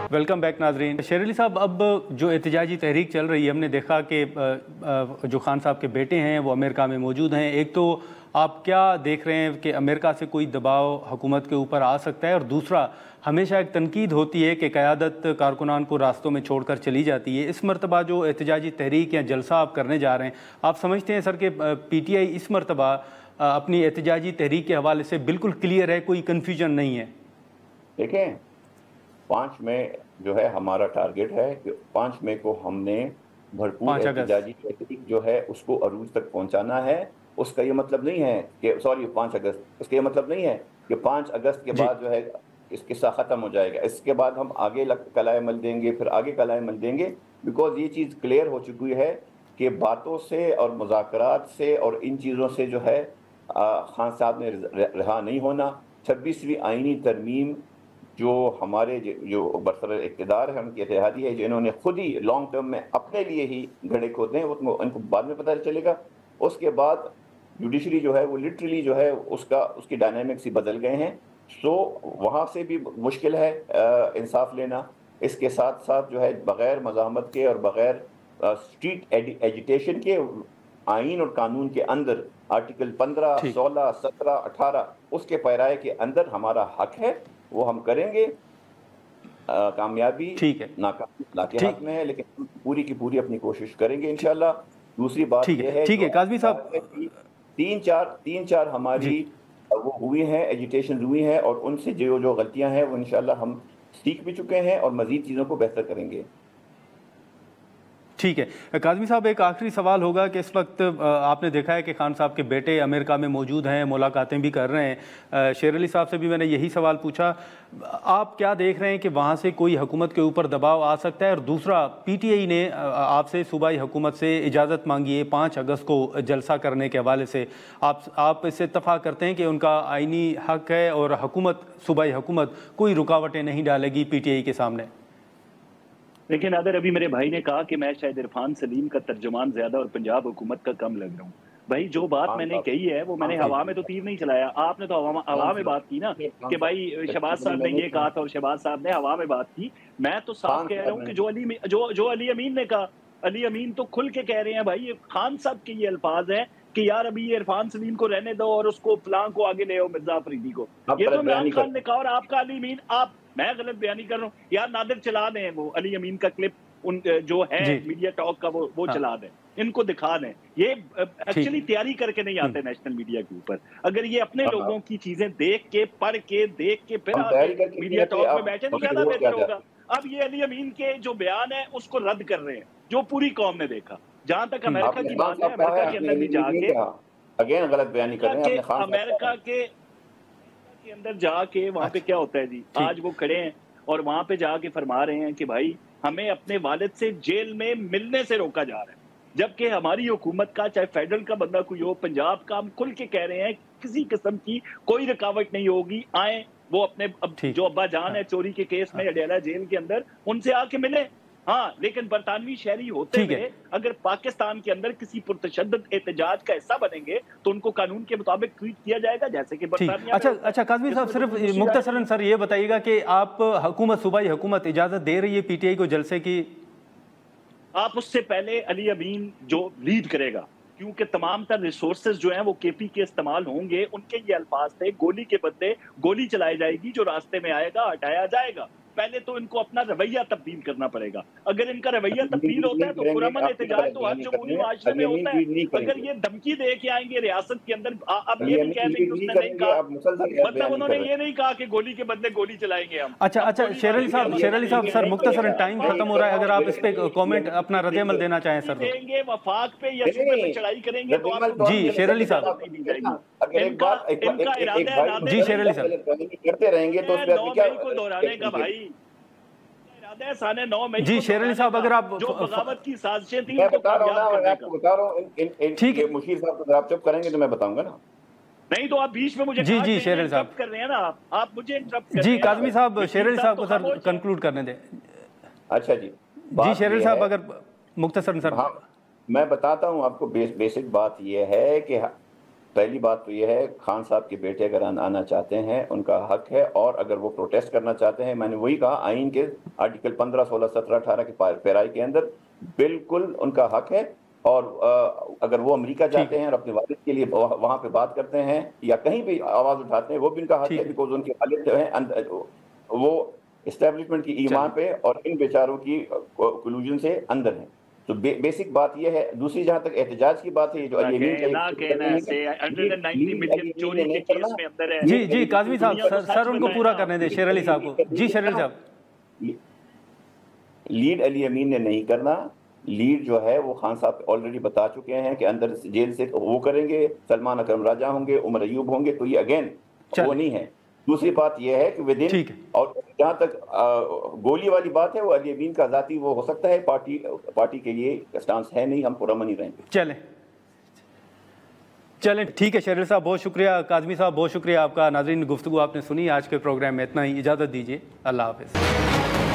Welcome back नाजरीन। शेर अली साहब, अब जो एहतजाजी तहरीक चल रही है, हमने देखा कि जो खान साहब के बेटे हैं वो अमेरिका में मौजूद हैं। एक तो आप क्या देख रहे हैं कि अमेरिका से कोई दबाव हुकूमत के ऊपर आ सकता है, और दूसरा हमेशा एक तनकीद होती है कि क़यादत कारकुनान को रास्तों में छोड़कर चली जाती है। इस मरतबा जो एहतजाजी तहरीक या जलसा आप करने जा रहे हैं, आप समझते हैं सर कि PTI इस मरतबा अपनी एहतजाजी तहरीक के हवाले से बिल्कुल क्लियर है, कोई कन्फ्यूजन नहीं है? देखें, 5 मई जो है हमारा टारगेट है कि 5 मई को हमने भरपूर एहतजाजी तहरीक जो है उसको अरूज तक पहुंचाना है। उसका ये मतलब नहीं है कि 5 अगस्त, उसका ये मतलब नहीं है कि 5 अगस्त के बाद जो है इस किस्सा ख़त्म हो जाएगा। इसके बाद हम आगे कलाएमल देंगे, फिर आगे कलाएमल देंगे, बिकॉज ये चीज़ क्लियर हो चुकी है कि बातों से और मुज़ाकरात से और इन चीज़ों से जो है खान साहब ने रहा नहीं होना। 26वीं आईनी तरमीम जो हमारे जो बरसर इक़्तिदार है, उनकी इत्तेहादी है, जो इन्होंने खुद ही लॉन्ग टर्म में अपने लिए ही गड्ढे खोदे हैं, वो उनको बाद में पता चलेगा। उसके बाद जुडिशरी जो है वो लिटरली जो है उसकी डायनामिक्स ही बदल गए हैं। सो वहाँ से भी मुश्किल है इंसाफ लेना। इसके साथ साथ जो है बग़ैर मज़ाहमत के और बग़ैर स्ट्रीट एजिटेशन के आइन और कानून के अंदर आर्टिकल 15, 16, 17, 18 उसके पैराए के अंदर हमारा हक है, वो हम करेंगे। कामयाबी नाकामी अल्लाह के हाथ में है, लेकिन पूरी की पूरी अपनी कोशिश करेंगे इंशाल्लाह। दूसरी बात यह है, ठीक है काज़मी साहब, 3-4 हमारी वो हुई हैं, एजिटेशन हुई हैं, और उनसे जो गलतियां हैं वो इंशाल्लाह हम सीख भी चुके हैं और मज़ीद चीज़ों को बेहतर करेंगे। ठीक है काज़मी साहब, एक आखिरी सवाल होगा कि इस वक्त आपने देखा है कि खान साहब के बेटे अमेरिका में मौजूद हैं, मुलाकातें भी कर रहे हैं। शेर अली साहब से भी मैंने यही सवाल पूछा, आप क्या देख रहे हैं कि वहाँ से कोई हुकूमत के ऊपर दबाव आ सकता है? और दूसरा, PTI ने आपसे सूबाई हुकूमत से इजाज़त मांगी है 5 अगस्त को जलसा करने के हवाले से। आप इससे इत्तफ़ाक़ करते हैं कि उनका आइनी हक़ है और हुकूमत, सूबाई हुकूमत कोई रुकावटें नहीं डालेगी PTI के सामने? लेकिन अगर अभी मेरे भाई ने कहा कि मैं शायद इरफान सलीम का तर्जुमान ज्यादा और पंजाब हुकूमत का कम लग रहा हूँ, भाई जो बात मैंने कही है वो मैंने हवा में तो तीर नहीं चलाया। आपने तो हवा में बात की ना कि भाई शहबाज साहब ने ये कहा था और शहबाज साहब ने हवा में बात की। मैं तो साफ कह रहा हूँ कि जो अली अमीन ने कहा, अली अमीन तो खुल के कह रहे हैं भाई, खान साहब के ये अल्फाज हैं कि यार अभी इरफान सलीम को रहने दो और उसको फलां को आगे ले आओ, मिर्जा अफरीदी को। ये तो इमरान खान ने कहा और आपका अली अमीन, मैं गलत बयानी कर रहा हूँ यार? नादिर चला दें वो अली अमीन का क्लिप, उन जो है मीडिया टॉक का, वो चला दें, इनको दिखा दें। ये एक्चुअली तैयारी करके नहीं आते नेशनल मीडिया के ऊपर। अगर ये अपने लोगों की चीजें देख के, पढ़ के, देख के फिर मीडिया टॉक में बैठे तो ज्यादा बेहतर होगा। अब ये अली अमीन के जो बयान है उसको रद्द कर रहे हैं, जो पूरी कौम ने देखा। जहां तक अमेरिका की बात है, अमेरिका के अंदर भी जाके गलत बयानी कर रहे हैं। अमेरिका के अंदर जाके वहां पे क्या होता है जी, आज वो खड़े हैं और वहां पे जाके फरमा रहे हैं कि भाई हमें अपने वालिद से जेल में मिलने से रोका जा रहा है, जबकि हमारी हुकूमत का, चाहे फेडरल का बंदा कोई हो, पंजाब का, हम खुल के कह रहे हैं किसी किस्म की कोई रुकावट नहीं होगी। आए वो अपने जो अब्बा जान है चोरी के केस में अडेला जेल के अंदर, उनसे आके मिले। हाँ, लेकिन बरतानवी शहरी होते हुए अगर पाकिस्तान के अंदर किसी पुरतशद्दद एहतजाज का हिस्सा बनेंगे तो उनको कानून के मुताबिक ट्रीट किया जाएगा, जैसे कि बरतानिया। अच्छा काज़मी साहब, सिर्फ मुख्तसरन सर ये बताइएगा कि आप हुकूमत, सूबाई हुकूमत इजाज़त दे रही है PTI को जलसे की? आप उससे पहले अली अमीन जो लीड करेगा, क्योंकि तमाम तर रिसोर्सेज जो हैं वो KP के इस्तेमाल होंगे, उनके ये अल्फाज थे, गोली के बदले गोली चलाई जाएगी, जो रास्ते में आएगा हटाया जाएगा। पहले तो इनको अपना रवैया तब्दील करना पड़ेगा। अगर इनका रवैया तब्दील होता है तो पुरअमन एहतजाज तो हर जमहूरी माशरे में होता है। अगर ये धमकी दे के आएंगे रियासत के अंदर, अब ये भी कह देंगे उसने नहीं कहा, मतलब उन्होंने ये नहीं कहा कि गोली के बदले गोली चलाएंगे हम। अच्छा शेर अली साहब सर, मुख्तसरन टाइम खत्म हो रहा है, अगर आप इस पे कमेंट अपना रद्द-ए-अमल देना चाहें सर। देंगे वफाक पे या सूबे पे चढ़ाई करेंगे तो जी शेर अली साहब, जी शेर अली साहब करते रहेंगे तो को दोहराने का भाई जी शेर अली साहब, अगर आप जो बगावत की साजिशें थी, मैं बता रहा हूँ ना, आपको बता रहा हूँ। ठीक है, मुशीर साहब अगर आप चुप करेंगे तो मैं बताऊंगा ना। नहीं तो आप बीच में मुझे जी शेर अली साहब कर रहे हैं ना, आप मुझे इंटरप्ट कर रहे हैं। जी काज़मी साहब, शेर अली साहब को सर कंक्लूड करने दें। अच्छा जी शेर अली साहब अगर मुख्तसरन सर। हाँ, मैं बताता हूँ आपको। बेसिक बात यह है कि پہلی بات تو یہ ہے خان صاحب کے بیٹے اگر آنا چاہتے ہیں ان کا حق ہے، اور اگر وہ پروٹیسٹ کرنا چاہتے ہیں، میں نے وہی کہا آئین کے آرٹیکل 15 16 17 18 کے پیرائی کے اندر بالکل ان کا حق ہے، اور اگر وہ امریکہ جاتے ہیں اور اپنے والد کے لیے وہاں پہ بات کرتے ہیں یا کہیں بھی آواز اٹھاتے ہیں، وہ بھی ان کا حق ہے، بیکاز ان کے والد جو ہیں وہ اسٹیبلشمنٹ کی ایمان پہ اور ان بیچاروں کی کلوژن سے اندر ہیں۔ تو بیسک بات یہ ہے۔ دوسری جہاں تک احتجاج کی بات ہے، یہ جو جی کاظمی صاحب سر ان کو پورا کرنے دیں، شیر علی صاحب کو۔ جی شیر علی صاحب، لیڈ علی امین نے نہیں کرنا، لیڈ جو ہے وہ خان صاحب آلریڈی بتا چکے ہیں کہ اندر جیل سے وہ کریں گے، سلمان اکرم راجہ ہوں گے، عمر ایوب ہوں گے، تو یہ اگین وہ نہیں ہے۔ دوسری بات یہ ہے کہ ودن، اور جہاں تک گولی والی بات ہے وہ علی امین کا ذاتی وہ ہو سکتا ہے، پارٹی کے لیے اسٹانس ہے نہیں، ہم پرامن ہی رہیں گے۔ چلیں ٹھیک ہے، شیر صاحب بہت شکریہ، کاظمی صاحب بہت شکریہ آپ کا۔ ناظرین گفتگو آپ نے سنی، آج کے پروگرام میں اتنا ہی، اجازت دیجیے، اللہ حافظ۔